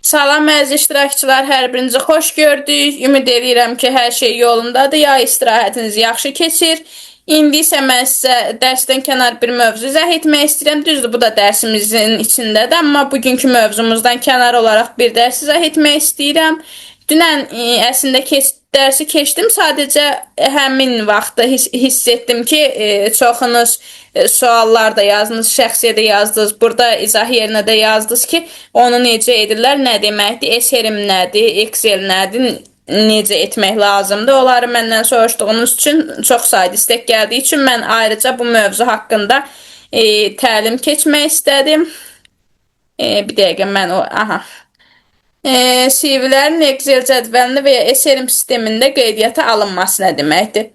Salam əziz iştirakçılar, hər birinizi xoş gördük. Ümid edirəm ki, hər şey yolundadır. Yay istirahətiniz yaxşı keçir. İndi isə mən sizə dərsdən kənar bir mövzu izah etmək istəyirəm. Düzdür, bu da dərsimizin içindədir, amma bugünkü mövzumuzdan kənar olaraq bir dərs izah etmək istəyirəm. Dünən əslində dərsi keçdim. Sadəcə həmin vaxtda hiss etdim ki, çoxunuz suallar da yazdınız, şəxsiyə də yazdınız. Burada izah yerinə də yazdınız ki, onu necə edirlər, nə deməkdir, SRM nədir, Excel nədir, necə etmək lazımdır. Onları məndən soruşduğunuz üçün çox sayda istek gəldiyi üçün mən ayrıca bu mövzu haqqında təlim keçmək istədim. Bir dəqiqə mən CV-lərin Excel cədvəlində və ya SRM sistemində qeydiyyata alınması nə deməkdir?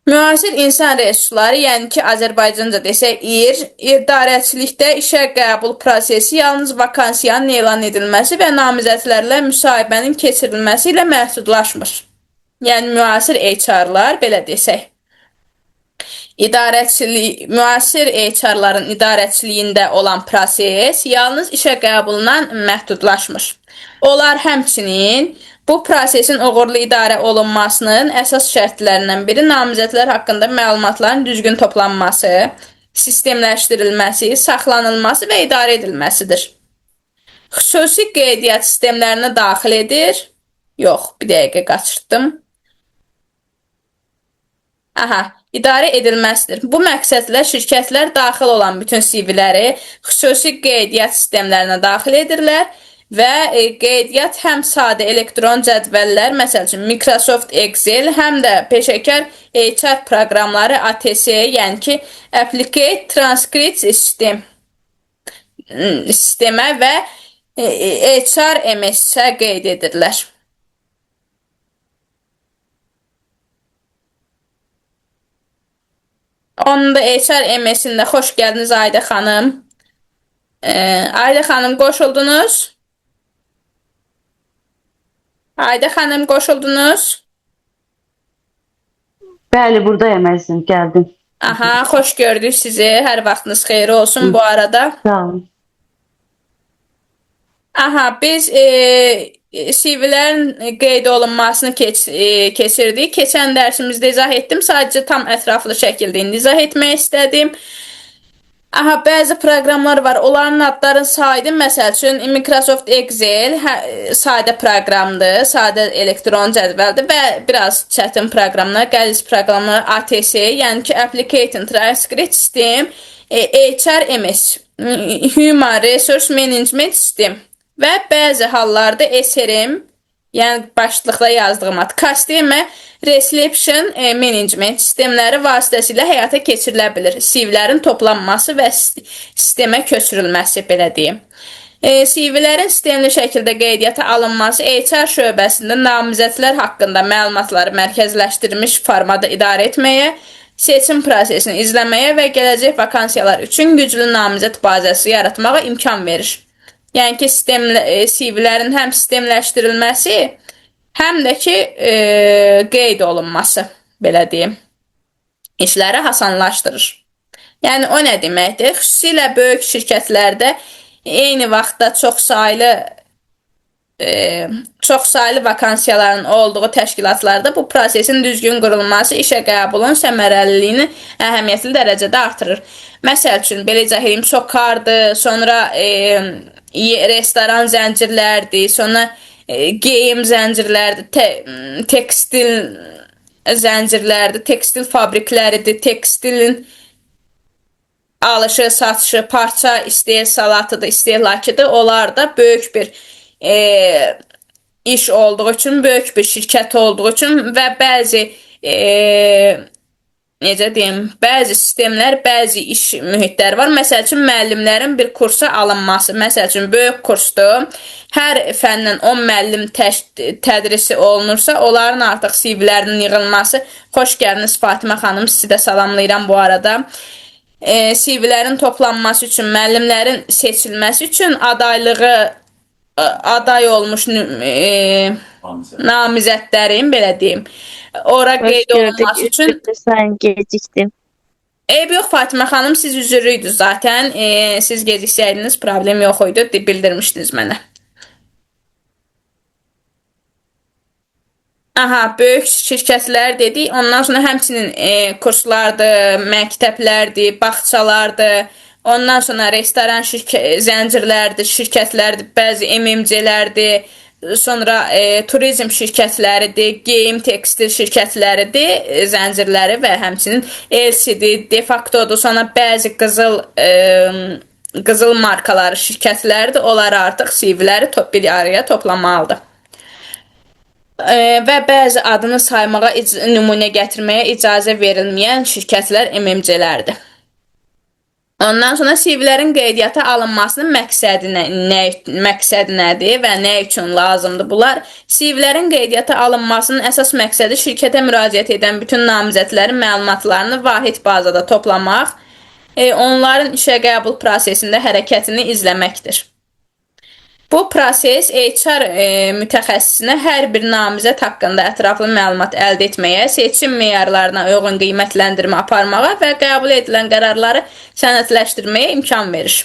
Müasir insan resursları, yəni ki, Azərbaycanca desək idarəçilikdə işə qəbul prosesi yalnız vakansiyanın elan edilməsi və namizədlərlə müsahibənin keçirilməsi ilə məhdudlaşmır. Yəni, müasir HR-lar, belə desək. Müasir HR-ların idarəçiliyində olan proses yalnız işə qəbulundan məhdudlaşmır. Onlar həmçinin bu prosesin uğurlu idarə olunmasının əsas şərtlərindən biri namizədlər haqqında məlumatların düzgün toplanması, sistemləşdirilməsi, saxlanılması və idarə edilməsidir. Xüsusi qeydiyyat sistemlərinə daxil edir. Yox, bir dəqiqə qaçırtdım. İdarə edilməsidir. Bu məqsədlə şirkətlər daxil olan bütün CV-ləri xüsusi qeydiyyat sistemlərinə daxil edirlər və qeydiyyat həm sadə elektron cədvəllər, məsəl üçün Microsoft Excel, həm də peşəkar HR proqramları ATS, yəni ki, Applicate Transcript sistemə və HRMS-ə qeyd edirlər. Onun da HRMS-ində xoş gəldiniz Ayda xanım. Ayda xanım qoşuldunuz. Ayda xanım qoşuldunuz. Bəli, buradayım əzizim, gəldim. Xoş gördük sizi. Hər vaxtınız xeyir olsun bu arada. Sağ olun. Biz CV-lərin qeyd olunmasını keçirdik. Keçən dərsimizdə izah etdim. Sadəcə tam ətraflı şəkildə indi izah etmək istədim. Bəzi proqramlar var. Onların adlarını saydım. Məsəl üçün Microsoft Excel sadə proqramdır, sadə elektron cədvəldir və biraz çətin proqramlar, qəliz proqramlar ATS, yəni ki, Application Transcript System, HRMS, Human Resource Management System və bəzi hallarda SRM, yəni başlıqda yazdığım ad, Customer Reception Management sistemləri vasitəsilə həyata keçirilə bilir. CV-lərin toplanması və sistemə köçürülməsi, belə deyim. CV-lərin sistemli şəkildə qeydiyyata alınması HR şöbəsində namizədlər haqqında məlumatları mərkəzləşdirilmiş formada idarə etməyə, seçim prosesini izləməyə və gələcək vakansiyalar üçün güclü namizəd bazəsi yaratmağa imkan verir. Yəni ki, CV-lərin həm sistemləşdirilməsi, həm də ki, qeyd olunması, belə deyim, işləri hasanlaşdırır. Yəni, o nə deməkdir? Xüsusilə böyük şirkətlərdə eyni vaxtda çox saylı vakansiyaların olduğu təşkilatlarda bu prosesin düzgün qurulması işə qəbulun səmərəliliyini əhəmiyyətli dərəcədə artırır. Məsəl üçün, belə izah edeyim, Sokardır, sonra restoran zəncirlərdir, sonra geyim zəncirlərdir, tekstil zəncirlərdir, tekstil fabrikləridir, tekstilin alışı, satışı, parça istehsalatıdır, istehlakıdır. Onlar da böyük bir iş olduğu üçün, böyük bir şirkət olduğu üçün və bəzi necə deyim, bəzi sistemlər, bəzi iş mühitləri var. Məsəl üçün, müəllimlərin bir kursa alınması, məsəl üçün, böyük kursdur. Hər fəndən 10 müəllim tədrisi olunursa, onların artıq CV-lərinin yığılması. Xoş gəldiniz Fatimə xanım, sizi də salamlayıram bu arada. CV-lərin toplanması üçün, müəllimlərin seçilməsi üçün aday olmuş namizədlərin, belə deyim, ora qeyd olunması üçün... Sən gecikdim. Yox Fatimə xanım, siz üzürlüydünüz zaten. Siz geciksəydiniz, problem yox idi, bildirmişdiniz mənə. Aha, böyük şirkətlər dedik. Ondan sonra həmçinin kurslardır, məktəblərdir, bağçalardır. Ondan sonra restoran zəncirlərdir, şirkətlərdir, bəzi MMC-lərdir. Sonra turizm şirkətləridir, geyim tekstil şirkətləridir, zəncirləri və həmçinin LCD, Defacto'dur. Sonra bəzi qızıl markaları şirkətlərdir. Onlar artıq CV-ləri bir araya toplamalıdır. Və bəzi adını saymağa, nümunə gətirməyə icazə verilməyən şirkətlər MMC-lərdir. Ondan sonra CV-lərin qeydiyyata alınmasının məqsədi nədir və nə üçün lazımdır bunlar? CV-lərin qeydiyyata alınmasının əsas məqsədi şirkətə müraciət edən bütün namizədlərin məlumatlarını vahid bazada toplamaq, onların işə qəbul prosesində hərəkətini izləməkdir. Bu proses HR mütəxəssisinə hər bir namizəd haqqında ətraflı məlumat əldə etməyə, seçim meyarlarına uyğun qiymətləndirmə aparmağa və qəbul edilən qərarları sənədləşdirməyə imkan verir.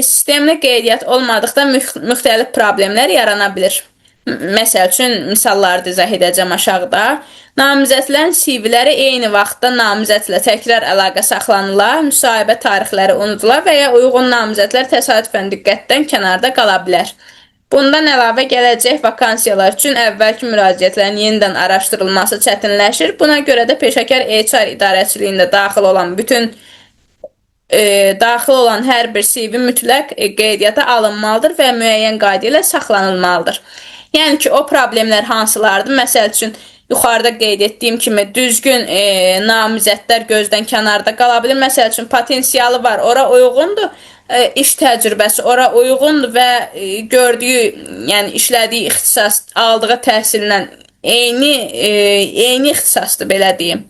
Sistemli qeydiyyat olmadıqda müxtəlif problemlər yarana bilir. Məsəl üçün, misalları izah edəcəm aşağıda. Namizədlərin CV-ləri eyni vaxtda namizədlə təkrar əlaqə saxlanılar, müsahibə tarixləri unudular və ya uyğun namizədlər təsadüfən diqqətdən kənarda qala bilər. Bundan əlavə gələcək vakansiyalar üçün əvvəlki müraciətlərin yenidən araşdırılması çətinləşir. Buna görə də peşəkar HR idarəçiliyində daxil olan hər bir CV mütləq qeydiyyata alınmalıdır və müəyyən qayda ilə saxlanılmalıdır. Yəni ki, o problemlər hansılardır? Məsəl üçün, yuxarıda qeyd etdiyim kimi düzgün namizədlər gözdən kənarda qala bilir. Məsəl üçün, potensialı var, ora uyğundur, iş təcrübəsi ora uyğundur və gördüyü, yəni işlədiyi ixtisas, aldığı təhsillə eyni ixtisasdır, belə deyim.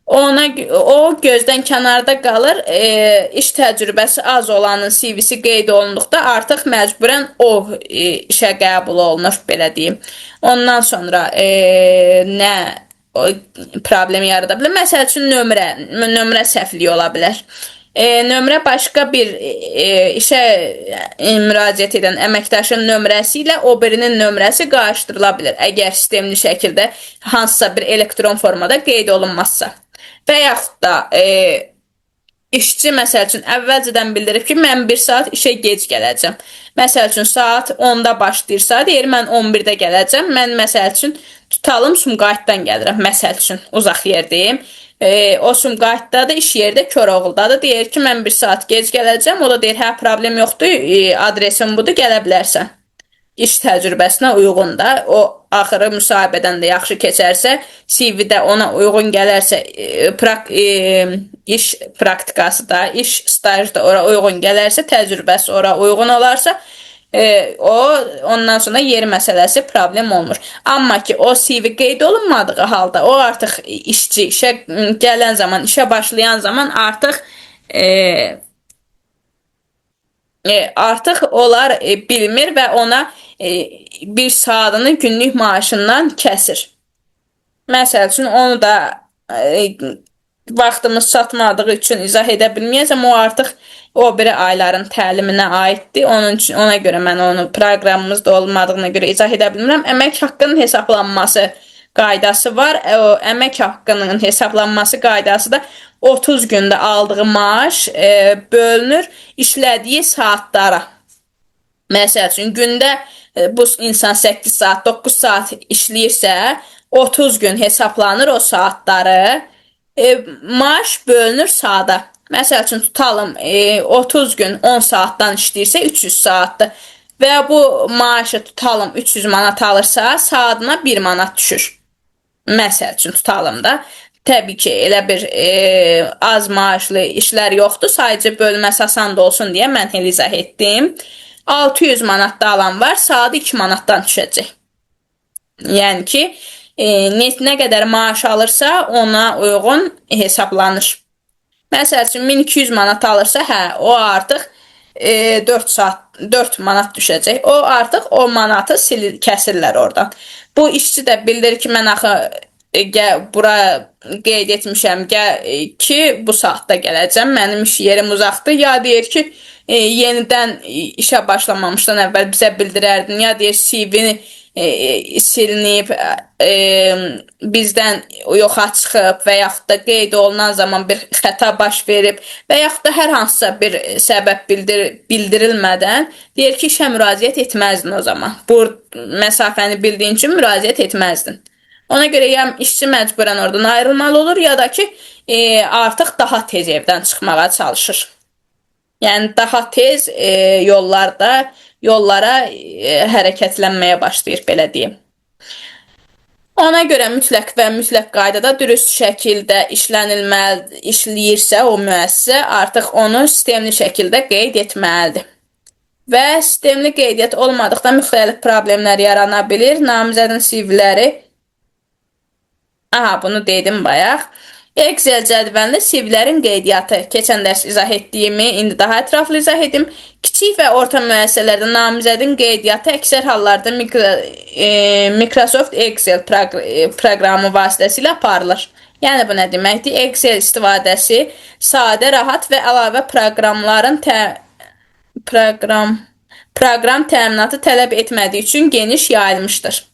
O gözdən kənarda qalır, iş təcrübəsi az olanın CV-si qeyd olunduqda artıq məcburən o işə qəbul olunur, belə deyim. Ondan sonra nə problem yarada bilər? Məsəl üçün, nömrə səhvliyi ola bilər. Nömrə başqa bir işə müraciət edən əməkdaşın nömrəsi ilə o birinin nömrəsi qarışdırıla bilər, əgər sistemli şəkildə hansısa bir elektron formada qeyd olunmazsa. Və yaxud da işçi məsəl üçün əvvəlcədən bildirib ki, mən 1 saat işə gec gələcəm. Məsəl üçün saat 10-da başlayırsa, deyir mən 11-də gələcəm. Mən məsəl üçün tutalım Sumqayıtdan gəlirəm. Məsəl üçün uzaq yerdəyim. O Sumqayıtdadır, iş yerdə Koroğludadır. Deyir ki, mən 1 saat gec gələcəm. O da deyir, hə, problem yoxdur, adresim budur, gələ bilərsən. İş təcrübəsinə uyğun da, o axırı müsahibədən də yaxşı keçərsə, CV-də ona uyğun gələrsə, iş praktikası da, iş stajı da ora uyğun gələrsə, təcrübəsi ora uyğun olarsa, ondan sonra yer məsələsi problem olmur. Amma ki, o CV qeyd olunmadığı halda, o artıq işçi işə gələn zaman, işə başlayan zaman artıq onlar bilmir və ona bir saatını günlük maaşından kəsir. Məsəl üçün, onu da vaxtımız çatmadığı üçün izah edə bilməyəcəm. O artıq o biri ayların təliminə aiddir. Ona görə mən onu proqramımızda olmadığına görə izah edə bilmirəm. Əmək haqqının hesablanması qaydası var. O əmək haqqının hesablanması qaydası da 30 gündə aldığı maaş bölünür işlədiyi saatlara. Məsəl üçün, gündə bu insan 8 saat, 9 saat işləyirsə, 30 gün hesablanır o saatları, maaş bölünür saata. Məsəl üçün, tutalım 30 gün 10 saatdan işləyirsə 300 saatdır və bu maaşı tutalım 300 manat alırsa, saatına 1 manat düşür. Məsəl üçün, tutalım da. Təbii ki, elə bir az maaşlı işlər yoxdur, sadəcə bölməsi asan da olsun deyə mən elə izah etdim. 600 manatda alan var, saat 2 manatdan düşəcək. Yəni ki, nə qədər maaş alırsa, ona uyğun hesablanır. Məsəl üçün, 1200 manat alırsa, o artıq 4 manat düşəcək. O artıq o manatı kəsirlər oradan. Bu işçi də bildirir ki, mən axı bura qeyd etmişəm ki, bu saatda gələcəm, mənim iş yerim uzaqdır. Ya deyir ki, yenidən işə başlamamışdan əvvəl bizə bildirərdin, ya deyir CV-ni silinib, bizdən yoxa çıxıb və yaxud da qeyd olunan zaman bir xəta baş verib və yaxud da hər hansısa bir səbəb bildirilmədən deyir ki, işə müraciət etməzdin o zaman. Bu məsafəni bildiyin üçün müraciət etməzdin. Ona görə ya işçi məcburən oradan ayrılmalı olur, ya da ki, artıq daha tez evdən çıxmağa çalışır. Yəni daha tez yollara hərəkətlənməyə başlayır, belə deyim. Ona görə mütləq və mütləq qaydada dürüst şəkildə işləyirsə o müəssisə, artıq onu sistemli şəkildə qeyd etməlidir. Və sistemli qeydiyyat olmadıqda müxtəlif problemlər yarana bilir. Namizədin CV-ləri, bunu dedim bayaq. Excel cədvəlində CV-lərin qeydiyyatı. Keçən dərs izah etdiyimi indi daha ətraflı izah edim. Kiçik və orta müəssisələrdə namizədin qeydiyyatı əksər hallarda Microsoft Excel proqramı vasitəsilə aparılır. Yəni bu nə deməkdir? Excel istifadəsi sadə, rahat və əlavə proqram təminatı tələb etmədiyi üçün geniş yayılmışdır.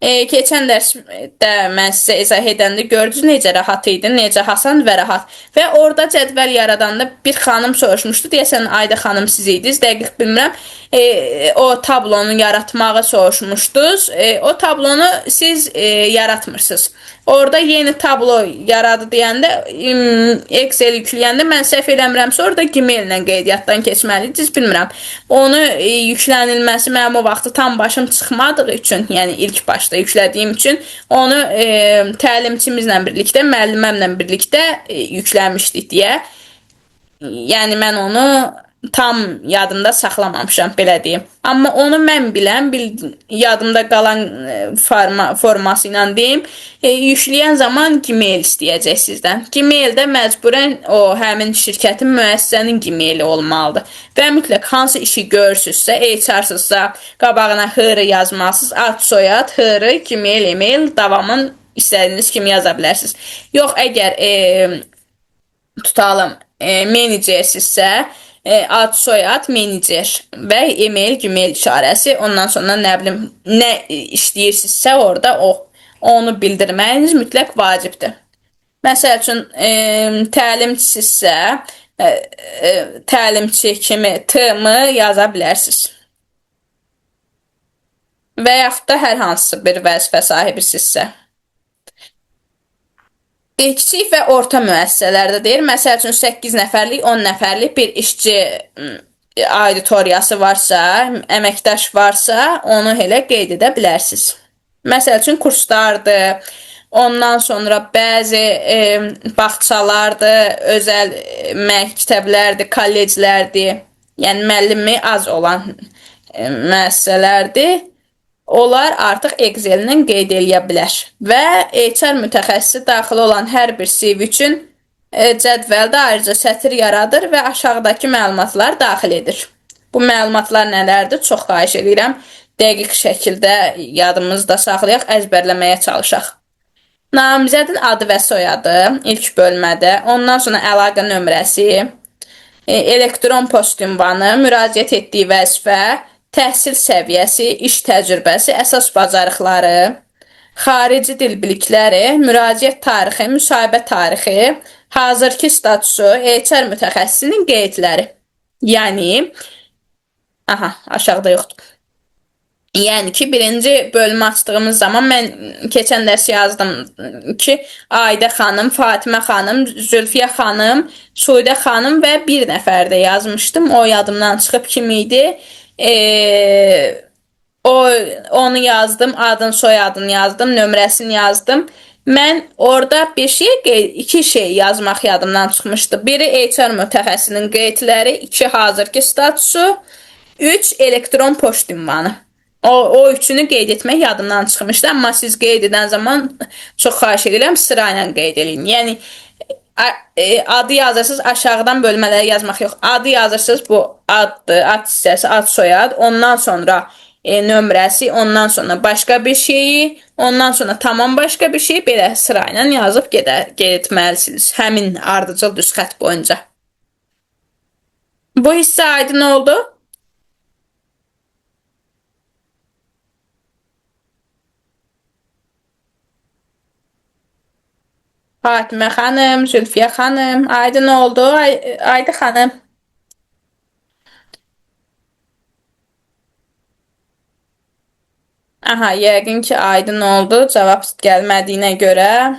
Keçən dərsdə mən sizə izah edəndə gördünüz necə rahat idi, necə asan və rahat. Və orada cədvəl yaradanda bir xanım soruşmuşdu. Deyəsən Ayda xanım siz idiniz, dəqiq bilmirəm. O tablonu yaratmağı soruşmuşdunuz. O tablonu siz yaratmırsınız. Orada yeni tablo yaradı deyəndə, Excel yükləyəndə mən səhv eləmirəmsə orada Gmail ilə qeydiyyatdan keçməliydiniz, bilmirəm. Onu yüklənilməsi mənim o vaxtı tam başım çıxmadığı üçün, yəni ilk başda yüklədiyim üçün onu təlimçimizlə birlikdə, müəlliməmlə birlikdə yükləmişdik deyə. Yəni mən onu tam yadımda saxlamamışam, belə deyim. Amma onu mən bilən, yadımda qalan forması ilə deyim, yükləyən zaman Gmail istəyəcək sizdən. Gmaildə məcburən o həmin şirkətin, müəssisənin Gmaili olmalıdır. Və mütləq hansı işi görürsünüzsə, HR-sızsa, qabağına HR yazmalısınız, ad, soyad, HR, Gmail, email, davamın istədiyiniz kimi yaza bilərsiniz. Yox, əgər tutalım menecersinizsə, ad, soyad, menecer və email, gmail işarəsi, ondan sonra nə bilim, nə işləyirsinizsə orada onu bildirməyiniz mütləq vacibdir. Məsəl üçün, təlimçisinizsə, təlimçi kimi T-mı yaza bilərsiniz. Və yaxud da hər hansı bir vəzifə sahibisinizsə. Kiçik və orta müəssisələrdə deyir. Məsəl üçün 8 nəfərlik, 10 nəfərlik bir işçi auditoriyası varsa, əməkdaş varsa, onu elə qeyd edə bilərsiniz. Məsəl üçün kurslardır, ondan sonra bəzi bağçalardır, özəl məktəblərdir, kolleclərdir, yəni müəllimi az olan müəssisələrdir. Onlar artıq Excel-lə qeyd eləyə bilər və HR mütəxəssisi daxil olan hər bir CV üçün cədvəldə ayrıca sətr yaradır və aşağıdakı məlumatlar daxil edir. Bu məlumatlar nələrdir? Çox xahiş edirəm, dəqiq şəkildə yadımızda saxlayaq, əzbərləməyə çalışaq. Namizədin adı və soyadı ilk bölmədə, ondan sonra əlaqə nömrəsi, elektron post ünvanı, müraciət etdiyi vəzifə, təhsil səviyyəsi, iş təcrübəsi, əsas bacarıqları, xarici dil bilikləri, müraciət tarixi, müsahibə tarixi, hazırki statusu, HR mütəxəssisinin qeydləri. Yəni, aşağıda yoxdur. Yəni ki, birinci bölümü açdığımız zaman mən keçən dərs yazdım ki, Ayda xanım, Fatimə xanım, Zülfiyə xanım, Suudə xanım və bir nəfər də yazmışdım. O yadımdan çıxıb kim idi? Onu yazdım, adın, soyadını yazdım, nömrəsini yazdım. Mən orada iki şey yazmaq yadımdan çıxmışdı. Biri HR mütəxəssisinin qeydləri, 2 hazırki statusu, 3 elektron poçt ünvanı. O üçünü qeyd etmək yadımdan çıxmışdı, amma siz qeyd edən zaman çox xahiş edirəm, sırayla qeyd edin. Yəni, adı yazırsınız, aşağıdan bölmələri yazmaq yox. Adı yazırsınız, bu addır, ad hissəsi, ad, soyad, ondan sonra nömrəsi, ondan sonra başqa bir şeyi, ondan sonra tamam başqa bir şey, belə sırayla yazıb etməlisiniz. Həmin ardıcıl düz xətt boyunca. Bu hissə aydın oldu. Fatimə xanım, Zülfiyə xanım, aydın oldu, Aydı xanım. Aha, yəqin ki, aydın oldu, cavab gəlmədiyinə görə.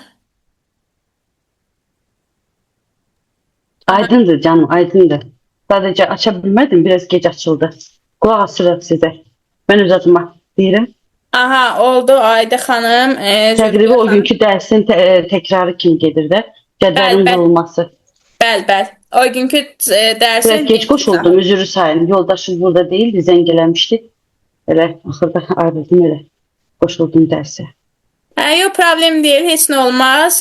Aydındır canım, aydındır. Sadece açabilmedim, biraz geç açıldı. Kulak asırım size. Ben öz adıma deyirəm. Aha, oldu Aydı xanım, Təqribi Zülfiyə o xanım. günkü dərsin təkrarı kimi gedir də. Cədvəlin Bəli. vurulması. Bəl. O günkü Biraz dərsin geç qoşuldum, üzürü sayın. Yoldaşım burada değildi, zəng eləmişdi. Elə axırda ayrıldım elə. Qoşuldum dərsə. Yox, problem deyil, heç nə olmaz.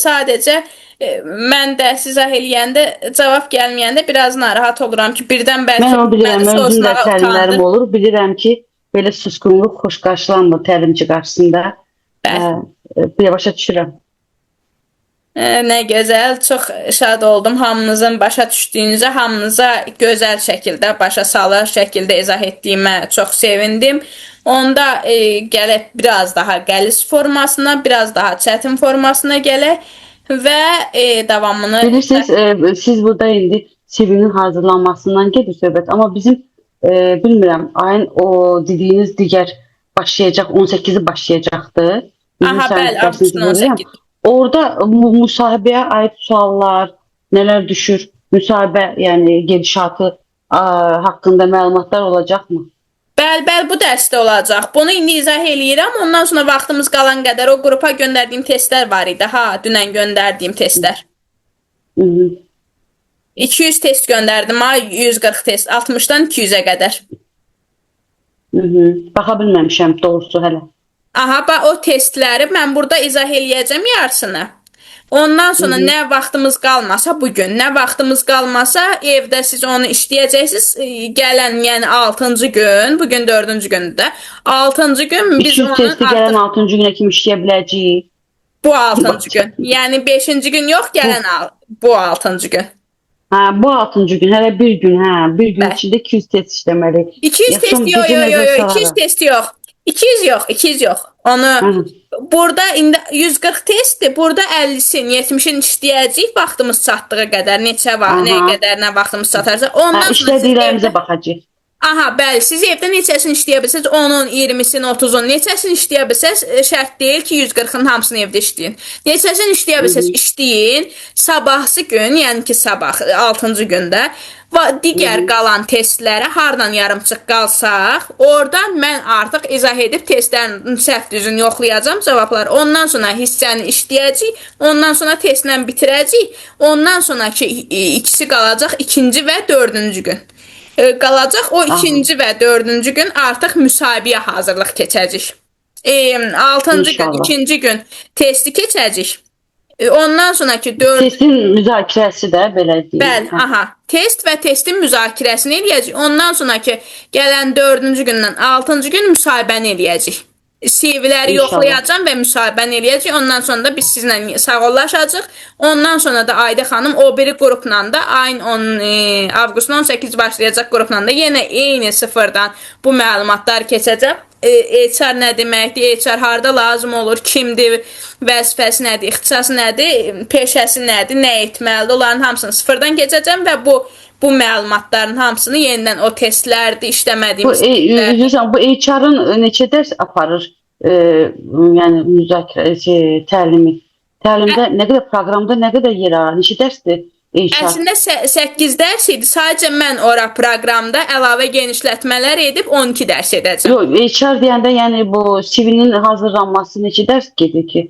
Sadəcə mən də sizə eləyəndə cavab gəlməyəndə biraz narahat oluram ki, birdən Mən bəlkə onu bilirəm, məni özüm də soruşmağa təlimlərim utandı. olur. Bilirəm ki, belə susqunluq xoş qarşılanmır təlimçi qarşısında. Bəli. Bir başa düşürəm. Nə gözəl, çox şad oldum hamınızın başa düşdüyünüzə, hamınıza gözəl şəkildə, başa salır şəkildə izah etdiyimə çox sevindim. Onda gələk biraz daha qəliz formasına, biraz daha çətin formasına gələk və davamını... Bilirsiniz, siz burada indi CV'nin hazırlanmasından gedir söhbət. Amma bizim bilmirəm, ayın o dediyiniz digər başlayacaq, 18'i başlayacaqdı. Bizim Aha, bəli, dərsimizi avqustun bilirəm. 18. Orada müsahibəyə aid suallar, nələr düşür, müsahibə, yəni gedişatı haqqında məlumatlar olacaqmı? Bəli, bu dərsdə olacaq. Bunu indi izah eləyirəm. Ondan sonra vaxtımız qalan qədər o qrupa göndərdiyim testlər var idi. Dünən göndərdiyim testlər. Hı -hı. 200 test göndərdim, 140 test, 60-dan 200-ə qədər. Hı -hı. Baxa bilməmişəm doğrusu hələ. Aha, o testləri mən burada izah eləyəcəm yarısını. Ondan sonra nə vaxtımız qalmasa bugün, nə vaxtımız qalmasa evdə siz onu işləyəcəksiniz. Gələn, yəni 6-cı gün, bugün 4-cü gündür. 6-cı gün biz 200 onu testi gələn 6-cı günə kimi işləyə biləcəyik. bu 6-cı gün. Yəni 5-ci gün yox, gələn bu 6-cı gün. Hə, bu 6-cı gün, hələ bir gün, hə, bir gün Bəli. içində 200 test işləməli. 200 test yox, 200 test yox. 200 yox. Onu burada indi 140 testdir. Burada 50-sin, 70-in işləyəcəyik vaxtımız çatdığı qədər, neçə var, nə qədər, nə vaxtımız çatarsa. Ondan sonra işlədiklərimizə baxacağıq. Aha, bəli, siz evdə neçəsini işləyə bilsəz, 10-un, 20-sin, 30-un, neçəsini işləyə bilsəz, şərt deyil ki, 140-ın hamısını evdə işləyin. Neçəsini işləyə bilsəz, işləyin. Sabahsı gün, yəni ki, sabah 6-cı gündə digər qalan testlərə hardan yarımçıq qalsaq, oradan mən artıq izah edib testlərin səhv düzünü yoxlayacağım cavablar. Ondan sonra hissəni işləyəcəyik, ondan sonra testlə bitirəcəyik. Ondan sonraki ikisi qalacaq 2-ci və 4-cü gün. Qalacaq o 2-ci və 4-cü gün artıq müsahibəyə hazırlıq keçəcək. 6-cı gün, 2-ci gün testi keçəcək. Ondan sonraki 4 testin müzakirəsi də belə deyil. Bəli, aha. Test və testin müzakirəsini eləyəcək. Ondan sonraki gələn 4-cü gündən 6-cı gün müsahibəni eləyəcək. CV-ləri yoxlayacağam və müsahibəni eləyəcək. Ondan sonra da biz sizlə sağollaşacağıq. Ondan sonra da Ayda xanım o biri qrupla da ayın 10 avqustun 18 başlayacaq qrupla da yenə eyni sıfırdan bu məlumatlar keçəcək. HR nə deməkdir, HR harda lazım olur, kimdir, vəzifəsi nədir, ixtisası nədir, peşəsi nədir, nə etməlidir, onların hamısını sıfırdan keçəcəm və bu məlumatların hamısını yenidən o testlərdir, işləmədiyimiz testlər. Bu HR-ın neçə dərs aparır, yəni müzakirə, təlimi? Təlimdə nə qədər, proqramda nə qədər yer alır, neçə dərsdir? Əslində 8 dərs idi. Sadəcə mən ora proqramda əlavə genişlətmələr edib 12 dərs edəcəm. Yox, HR deyəndə yəni bu CV-nin hazırlanması neçə dərs gedir ki?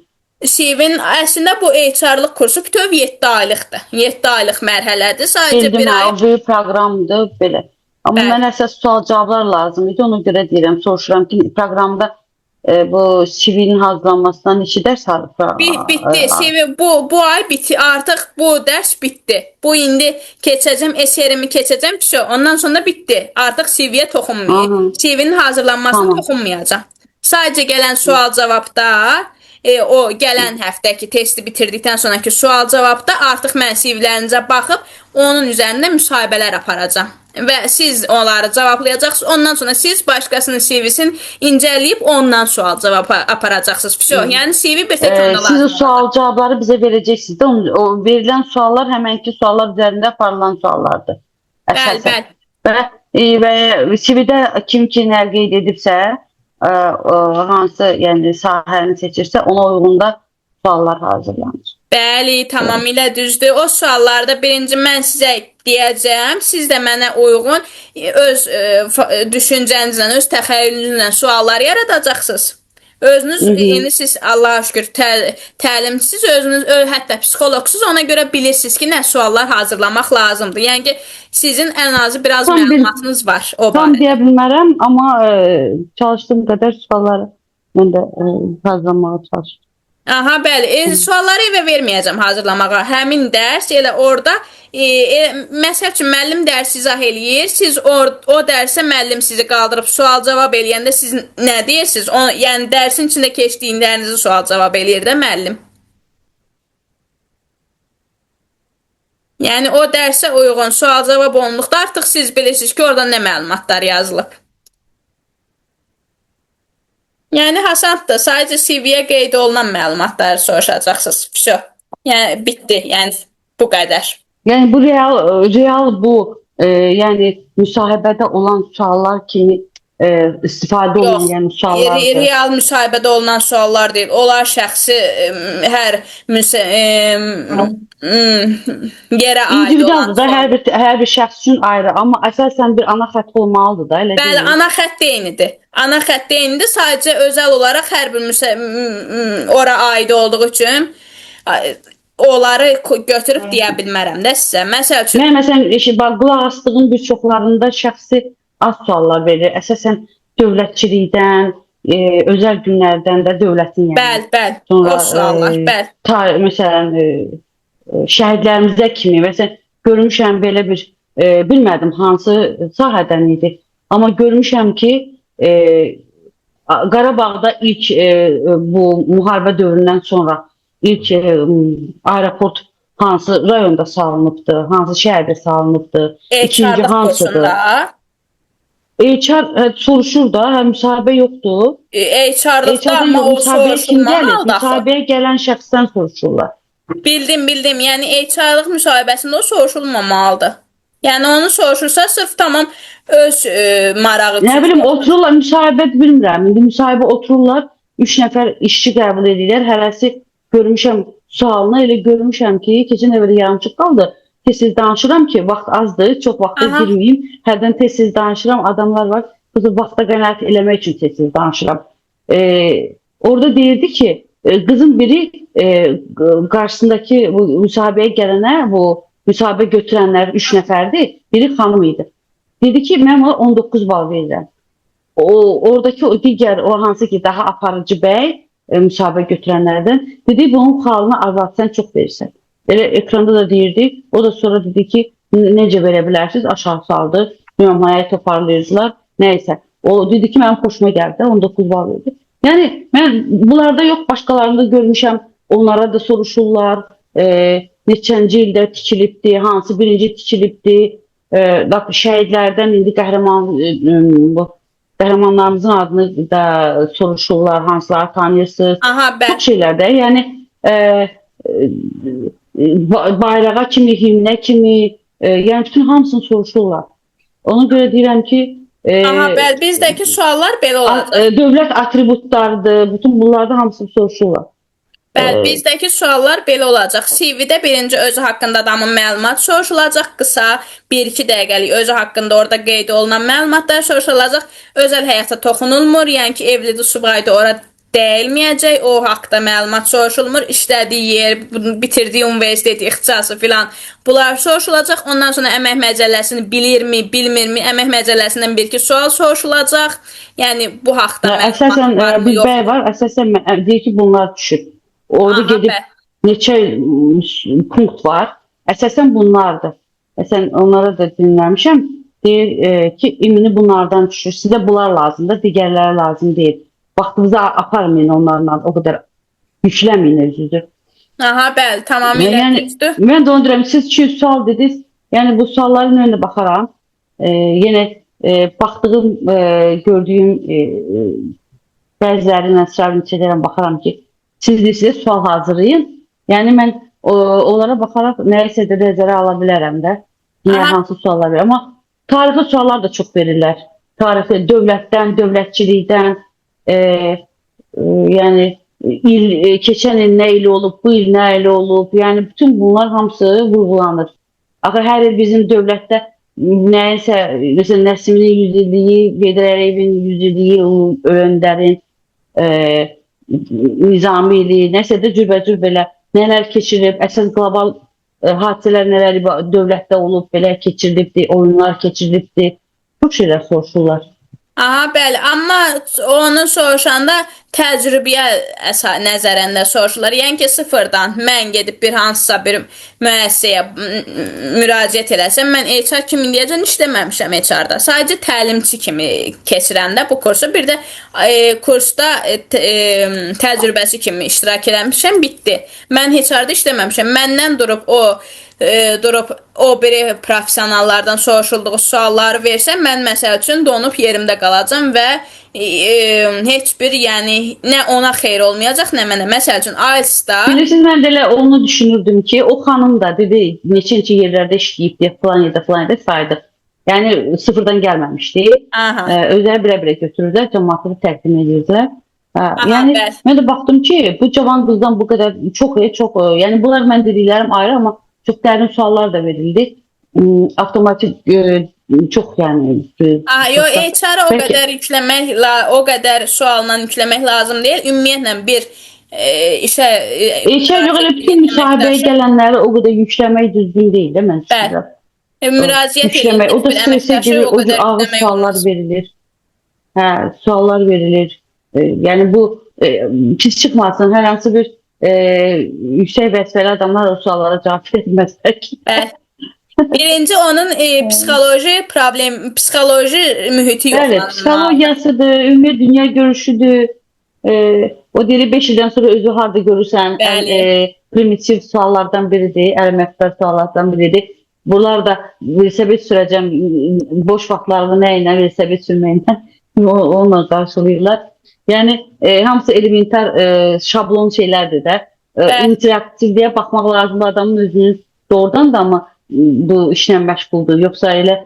CV-nin əslində bu HR-lıq kursu bütöv 7 aylıqdır. 7 aylıq mərhələdir. Sadəcə bir ay. Bir proqramdır belə. Amma mənə əsas sual cavablar lazım idi. Ona görə deyirəm, soruşuram ki, proqramda bu CV-nin hazırlanmasından neçə dərs alır? Bitdi. CV bu ay bitti. Artıq bu dərs bitdi. Bu indi keçəcəm, SR-imi keçəcəm. Ondan sonra bitdi. Artıq CV-yə toxunmayacaq. CV-nin hazırlanmasına toxunmayacaq. Sadəcə gələn sual cavabda o gələn həftəki testi bitirdikdən sonraki sual cavabda artıq mən CV-lərinizə baxıb onun üzərində müsahibələr aparacağam. Və siz onları cavablayacaqsınız. Ondan sonra siz başqasının CV-sini incələyib ondan sual cavab aparacaqsınız. Vəsə, yəni CV bir tək onda Siz o lazım. sual cavabları bizə verəcəksiniz də. O verilən suallar həmənki suallar üzərində aparılan suallardır. Bəli, Əsasən. bəli. Və CV-də kim nə qeyd edibsə, hansı yəni sahəni seçirsə, ona uyğun da suallar hazırlanır. Bəli, tamamilə düzdür. O suallarda birinci mən sizə deyəcəm, siz də mənə uyğun öz düşüncənizlə, öz təxəyyülünüzlə suallar yaradacaqsınız. Özünüz, indi siz Allah'a şükür təlimsiz, özünüz hətta psixoloqsuz, ona görə bilirsiniz ki, nə suallar hazırlamaq lazımdır. Yəni ki, sizin ən azı biraz məlumatınız var o Tam barədə. deyə bilmərəm, amma çalışdığım qədər sualları mən də hazırlamağa çalışdım. Aha, bəli. Sualları evə verməyəcəm hazırlamağa. Həmin dərs elə orada məsəl üçün müəllim dərs izah eləyir. Siz o dərsə müəllim sizi qaldırıb sual cavab eləyəndə siz nə deyirsiniz? Yəni dərsin içində keçdiyinizi sual cavab eləyir də müəllim. Yəni o dərsə uyğun sual cavab olunduqda artıq siz bilirsiniz ki, orada nə məlumatlar yazılıb. Yəni Hasandır, sadəcə CV-yə qeyd olunan məlumatları soruşacaqsınız. Vəsə, yəni bitdi. Yəni bu qədər. Yəni bu real bu yəni müsahibədə olan suallar kimi istifadə olunan yəni suallardır. Real müsahibədə olunan suallar deyil. Onlar şəxsi hər yerə aid İndividualdır da, hər bir şəxs üçün ayrı, amma əsasən bir ana xətt olmalıdır da, elə Bəli, ana xətt eynidir. Ana xətt eynidir, sadəcə özəl olaraq hər bir ora aid olduğu üçün onları götürüb deyə bilmərəm də sizə. Məsəl üçün Məsələn, qulaq asdığım bir çoxlarında şəxsi az suallar verir. Əsasən dövlətçilikdən, özəl günlərdən də dövlətin yəni. Bəli, o suallar, bəli. Məsələn, şəhidlərimizə kimi, məsələn, görmüşəm belə bir, bilmədim hansı sahədən idi, amma görmüşəm ki, Qarabağda ilk bu müharibə dövründən sonra ilk aeroport hansı rayonda salınıbdı, hansı şəhərdə salınıbdı, ikinci hansıdır? Soruşur da, müsahibə yoxdur. HR-lıqda amma o soruşulmalıdır. Müsahibəyə gələn şəxsdən soruşurlar. Bildim. Yəni HR-lıq müsahibəsində o soruşulmamalıdır. Yəni onu soruşursa sırf tamam öz marağı üçün. Nə bilim, otururlar, müsahibə bilmirəm. İndi müsahibə otururlar, 3 nəfər işçi qəbul edirlər. Hərəsi görmüşəm sualını, elə görmüşəm ki, keçən əvvəl yarımçıq qaldı. Tez-tez danışıram ki, vaxt azdır, çox vaxta girməyim. Hərdən tez-tez danışıram, adamlar var, qızı vaxta qənaət eləmək üçün tez-tez danışıram. Orada deyirdi ki, qızın biri qarşısındakı müsahibəyə gələnə, bu müsahibə götürənlər 3 nəfərdir, biri xanım idi. Dedi ki, mən ona 19 bal verirəm. Oradakı o digər, o hansı ki, daha aparıcı bəy, müsahibə götürənlərdən, dedi, bunun xalını azalt, sən çox verirsən. Elə ekranda da deyirdi, o da sonra dedi ki, necə verə bilərsiniz, aşağı saldı, nümayəyə toparlayırdılar, nəysə. O dedi ki, mənim xoşuma gəldi, 19 bal verdi. Yəni, mən bunlarda yox, başqalarında görmüşəm, onlara da soruşurlar, neçənci ildə tikilibdi, hansı birinci tikilibdi, şəhidlərdən indi qəhrəmanlarımızın adını da soruşurlar, hansıları tanıyırsınız. Çox şeylərdə, yəni bayrağa kimi, himnə kimi, yəni bütün hamısını soruşurlar. Ona görə deyirəm ki, bəli, bizdəki suallar belə olacaq. Dövlət atributlardır, bütün bunlarda hamısını soruşurlar. Bəli, bizdəki suallar belə olacaq. CV-də birinci özü haqqında adamın məlumat soruşulacaq, qısa 1-2 dəqiqəlik özü haqqında orada qeyd olunan məlumatlar soruşulacaq. Özəl həyata toxunulmur, yəni ki, evlidir, subaydı, ora dəyilməyəcək, o haqda məlumat soruşulmur, işlədiyi yer, bitirdiyi universitet, ixtisası filan, bunlar soruşulacaq. Ondan sonra əmək məcəlləsini bilirmi, bilmirmi, əmək məcəlləsindən bir-iki sual soruşulacaq. Yəni, bu haqda məlumat varmı, bir bəy var, əsasən deyir ki, bunlar düşür. Orada gedib neçə punkt var, əsasən bunlardır. Əsasən onlara da dinləmişəm, deyir ki, imini bunlardan düşür, sizə bunlar lazımdır, digərləri lazım deyil. Vaxtınızı aparmayın onlarla, o qədər Yükləməyin özünüzü. Aha, bəli, tamamilə Yəni düzdür. mən də onu deyirəm, siz 200 sual dediniz. Yəni bu sualların önünə baxaram. Yenə baxdığım, gördüyüm bəziləri nəzərə çəkərəm, baxaram ki, siz deyirsiniz sual hazırlayın. Yəni mən onlara baxaraq nəyisə də nəzərə ala bilərəm də. Nəyə hansı suallar verir. Amma tarixi suallar da çox verirlər. Tarixi dövlətdən, dövlətçilikdən, yəni keçən il nə il olub, bu il nə il olub. Yəni bütün bunlar hamısı vurğulanır. Axı hər il bizim dövlətdə nəyəsə, məsələn, Nəsiminin 100 illiyi, Heydər Əliyevin 100 illiyi, Öndərin, Nizami ili, nəsə də cürbəcür belə nələr keçirilib, əsas qlobal hadisələr nələr dövlətdə olub, belə keçirilibdir, oyunlar keçirilibdir. Çox şeylər soruşurlar. Aha, bəli, amma onu soruşanda təcrübəyə nəzərində soruşurlar. Yəni ki, sıfırdan mən gedib bir hansısa bir müəssisəyə müraciət eləsəm, mən HR kimi deyəcəm, işləməmişəm HR-da. Sadəcə təlimçi kimi keçirəndə bu kursu, bir də kursda təcrübəsi kimi iştirak eləmişəm, bitdi. Mən HR-da işləməmişəm. Məndən durub o biri professionallardan soruşulduğu sualları versəm, mən məsəl üçün donub yerimdə qalacam və heç bir, yəni nə ona xeyir olmayacaq, nə mənə. Məsəl üçün IELTS-da bilirsiniz, mən də elə onu düşünürdüm ki, o xanım da dedi, neçə yerlərdə işləyib deyə falan yerdə saydı. Yəni sıfırdan gəlməmişdi. Özləri birə-birə götürürlər, cəmaatı təqdim edirdilər. Yəni mən də baxdım ki, bu cavan qızdan bu qədər çox, yəni bunlar mən dediklərim ayrı, amma çox dərin suallar da verildi. Avtomatik çox, yəni. Yox, HR-a o qədər yükləmək, o qədər sualla yükləmək lazım deyil. Ümumiyyətlə bir işə... HR yox, elə bütün müsahibəyə gələnləri o qədər yükləmək düzgün deyil də, mən düşünürəm. Müraciət edilmiş bir əməkdaşı o qədər ağır suallar verilir. Suallar verilir. Yəni bu pis çıxmasın, hər hansı bir yüksək vəzifəli adamlar o suallara cavab verməzlər ki. Birinci onun psixoloji mühiti yoxlanılmalı. Evet, psixologiyasıdır, ümumi dünya görüşüdür. O deyir 5 ildən sonra özü harda görürsən, primitiv suallardan biridir, əməqdar suallardan biridir. Bunlar da velosiped sürəcəm, boş vaxtlarını nə ilə velosiped sürməklə onunla qarşılayırlar. Yəni hamısı elementar şablon şeylərdir də. İnteraktivliyə baxmaq lazımdır adamın özünün doğrudan da, amma bu işlə məşğuldur. Yoxsa elə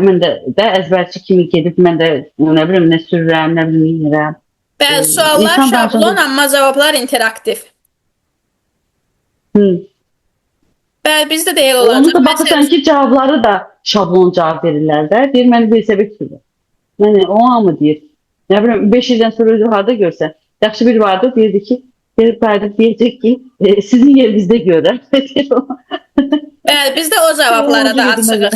mən də əzbərçi kimi gedib mən də nə bilim nə sürürəm, nə bilim yiyirəm. Bəli, suallar şablon, amma cavablar interaktiv. Bəli, bizdə də elə olacaq. Onu da baxırsan ki, cavabları da şablon cavab verirlər də. Deyir, mən velosiped sürürəm. Yəni, o hamı deyir. Nə bilim, 5 ildən sonra özü harada görsən. Yaxşı bir vardı, deyirdi ki, deyəcək ki, sizin yerinizdə görər. Bəli, biz də o cavablara da açığıq.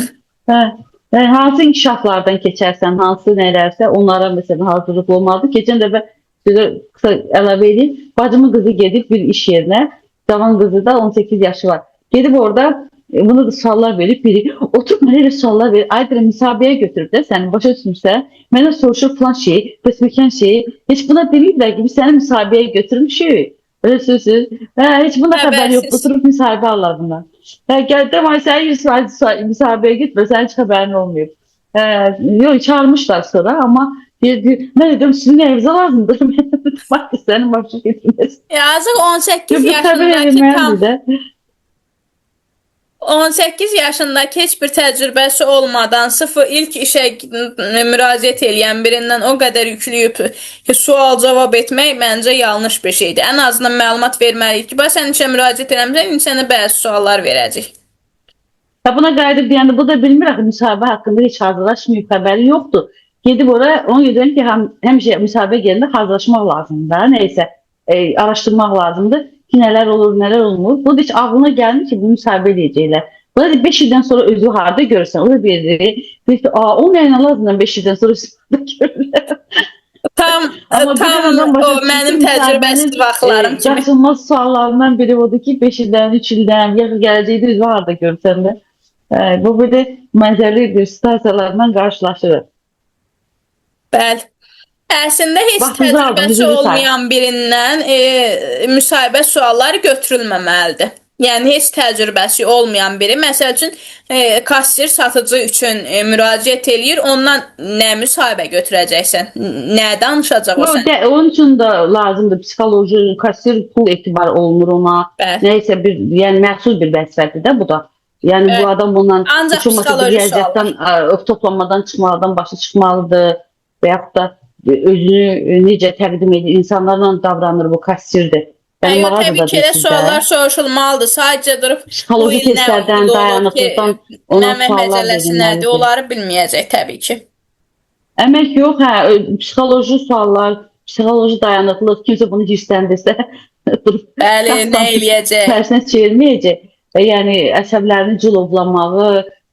Hansı inkişaflardan keçərsən, hansı nələrsə, onlara məsələn hazırlıqlı olmalıdır. Keçən dəfə qısa əlavə edeyim, bacımın qızı gedib bir iş yerinə, cavan qızı da 18 yaşı var. Gedib orada bunu da suallar verib, biri oturub mənə elə suallar verir, aydır müsahibəyə götürüb də səni başa düşmürsə, mənə soruşur falan şeyi, bəsməkən şeyi, heç buna deməyiblər ki, biz səni müsahibəyə götürmüşük, öyle sözsüz, heç buna xəbər yox, oturub müsahibə alırlar bunlar. Gəldim, səni 100% müsahibəyə götürmür, sənin heç xəbərin olmayıb. Yox, çağırmışlar sonra, amma mən dedim, sizin evizə lazımdır, sənin başa getirməsin. Yazıq 18 yaşındakı tam... 18 yaşındakı heç bir təcrübəsi olmadan ilk işə müraciət edən birindən o qədər yükləyib sual cavab etmək məncə yanlış bir şeydir. Ən azından məlumat verməliyik ki, sən işə müraciət eləmirsən, sənə bəzi suallar verəcək. Buna qayıdıb deyəndə, bu da bilmir axı, müsahibə haqqında heç hazırlaşmayıb, xəbəri yoxdur. Gedib oraya, onu deyirəm ki, həmişə müsahibə gəlində hazırlaşmaq lazımdır, neysə, araşdırmaq lazımdır. Ki, nələr olur, nələr olmur. Bu da heç ağlına gəlmir ki, bunu müsahibə edəcəklər. Bu da 5 ildən sonra özü harada görürsən, o da deyir ki, o nəylə lazımdan 5 ildən sonra görürlər. Tam o mənim təcrübəsiz vaxtlarım kimi. Qaçılmaz suallarından biri odur ki, 5 ildən, 3 ildən, yaxın gələcəkdə özü harada görürsən də. Bu belə mənzərli bir situasiyalarla qarşılaşırıq. Bəli. Əslində heç Vaxtınızı aldım, təcrübəsi düzünü say. olmayan birindən müsahibə sualları götürülməməlidir. Yəni heç təcrübəsi olmayan biri, məsəl üçün kassir satıcı üçün müraciət eləyir, ondan nə müsahibə götürəcəksən? Nə danışacaq o sən? Onun üçün də lazımdır psixoloji, kassir pul etibar olunur ona. Bəli. Nəysə bir, yəni məxsus bir vəzifədir də bu da. Yəni bu adam bundan Ancaq heç olmasa bir psixoloji riyaziyyatdan, toplanmadan çıxmalıdan başa çıxmalıdır və yaxud da özünü necə təqdim edir, insanlarla davranır bu kassirdir. Yox, təbii ki, elə suallar soruşulmalıdır. Sadəcə durub Psixoloji testlərdən, dayanıqlıqdan ona əmək suallar məcəlləsi nədir, verilməlidir. onları bilməyəcək təbii ki. Əmək yox, psixoloji suallar, psixoloji dayanıqlıq, kimsə bunu hirsləndirsə, Bəli, nə eləyəcək? tərsinə çevirməyəcək. Yəni əsəblərini cilovlamağı,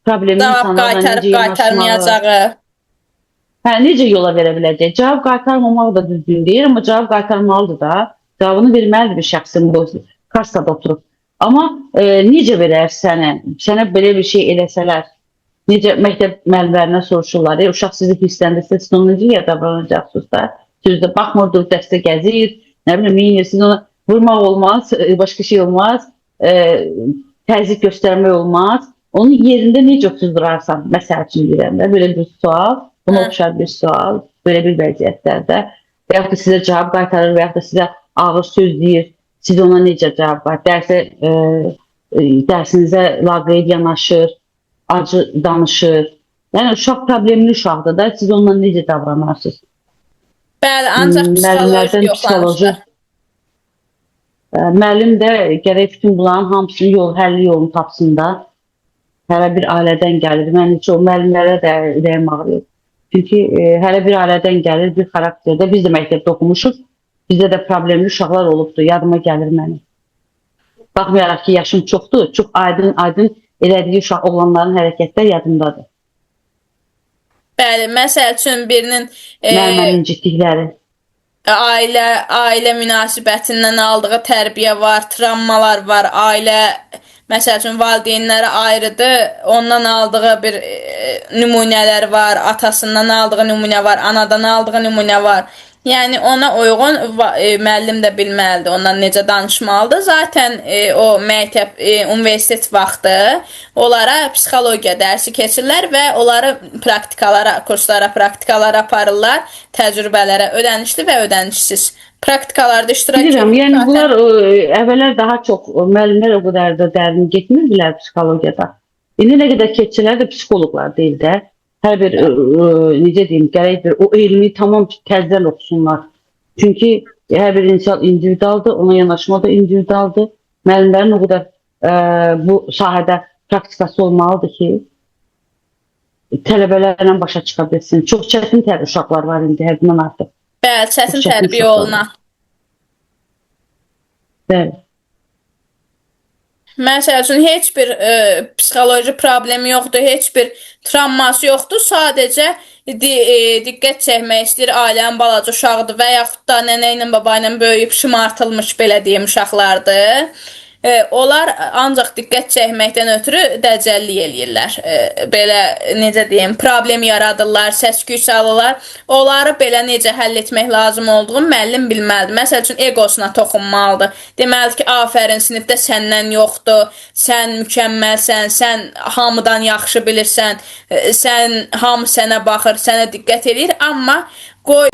problemi Cavab insanlarla qaytarıb necə yanaşmağı, qaytarmayacağı. necə yola verə biləcək? Cavab qaytarmamaq da düzgün deyil, amma cavab qaytarmalıdır da. Cavabını verməlidir bir şəxsin bu kassada oturub. Amma necə verər sənə belə bir şey eləsələr, necə məktəb müəllimlərinə soruşurlar, uşaq sizi hirsləndirsə, siz onu necə davranacaqsınız da? Sözdə baxmırdır, dəstə gəzir, nə bilim, siz ona vurmaq olmaz, başqa şey olmaz, təzyiq göstərmək olmaz. Onun yerində necə otuzdurarsan, məsəl üçün deyirəm də, belə bir sual, buna oxşar bir sual, belə bir vəziyyətlərdə və yaxud da sizə cavab qaytarır və yaxud da sizə ağır söz deyir, siz ona necə cavab qaytarır, dərsinizə laqeyd yanaşır, acı danışır. Yəni, uşaq problemli uşaqdır da, siz onunla necə davranarsınız? Bəli, ancaq psixoloji yoxlanışlar. Müəllim də gərək bütün bunların hamısının həlli yolunu tapsın da. Hələ bir ailədən gəlir. Mən heç o müəllimlərə də ürəyim ağrıyır. Çünki hələ bir ailədən gəlir, bir xarakterdə. Biz də məktəbdə oxumuşuq. Bizdə də problemli uşaqlar olubdur. Yadıma gəlir mənim. Baxmayaraq ki, yaşım çoxdur. Çox aydın elədiyi uşaq oğlanların hərəkətlər yadımdadır. Bəli, məsəl üçün birinin müəllimənin incitdikləri. Ailə münasibətindən aldığı tərbiyə var, travmalar var, məsəl üçün valideynləri ayrıdır, ondan aldığı bir nümunələr var, atasından aldığı nümunə var, anadan aldığı nümunə var. Yəni ona uyğun müəllim də bilməlidir, ondan necə danışmalıdır. Zaten o məktəb, universitet vaxtı onlara psixologiya dərsi keçirlər və onları kurslara, praktikalara aparırlar, təcrübələrə ödənişli və ödənişsiz. Praktikalarda iştirak edir. Yəni bunlar əvvəllər daha çox müəllimlər o qədər də dərin getmirdilər psixologiyada. İndi nə qədər keçirlər də psixoloqlar deyil də. Hər bir, necə deyim, gərəkdir, o elmi tamam təzdən oxusunlar. Çünki hər bir insan individualdır, ona yanaşma da individualdır. Müəllimlərin o qədər bu sahədə praktikası olmalıdır ki, tələbələrlə başa çıxa bilsin. Çox çətin uşaqlar var indi, həddindən artıq. Bəli, çətin tərbiyə olunan. Bəli. Məsəl üçün, heç bir psixoloji problemi yoxdur, heç bir travması yoxdur, sadəcə diqqət çəkmək istəyir, ailənin balaca uşağıdır və yaxud da nənə ilə, baba ilə böyüyüb şımartılmış belə deyim uşaqlardır. Onlar ancaq diqqət çəkməkdən ötürü dəcəllik eləyirlər. Belə, necə deyim, problem yaradırlar, səs-küy salırlar. Onları belə necə həll etmək lazım olduğunu müəllim bilməlidir. Məsəl üçün, egosuna toxunmalıdır. Deməlidir ki, afərin, sinifdə səndən yoxdur, sən mükəmməlsən, sən hamıdan yaxşı bilirsən, hamı sənə baxır, sənə diqqət edir, amma qoy...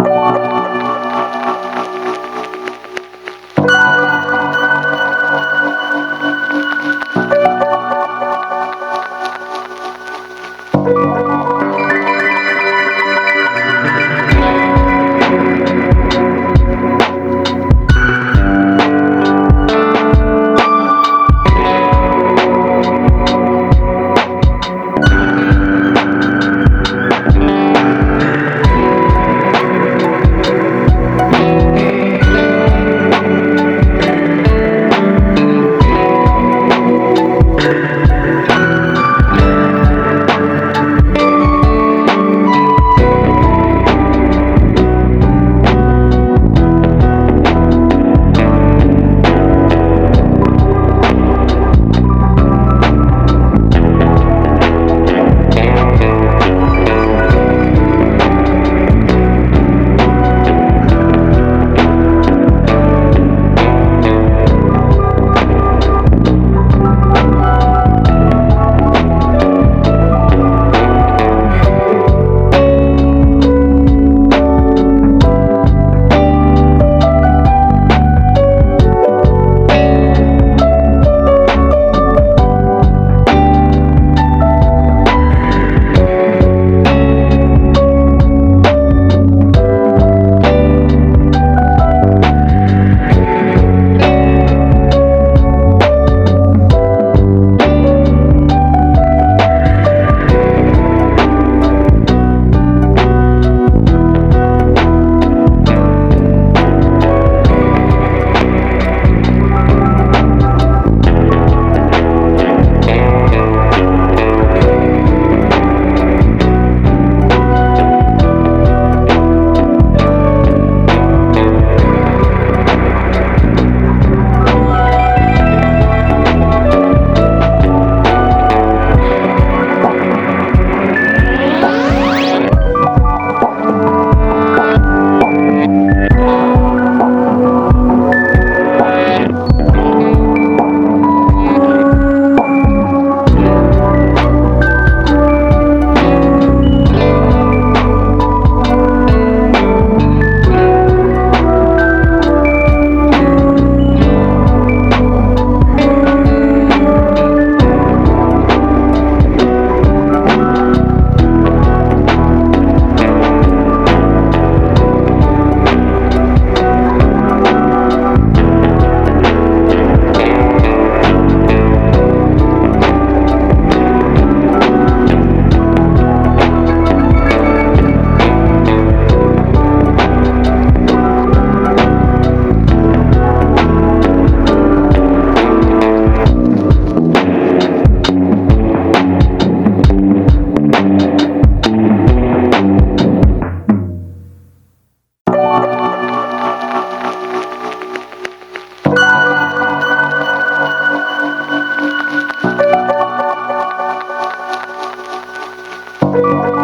olun.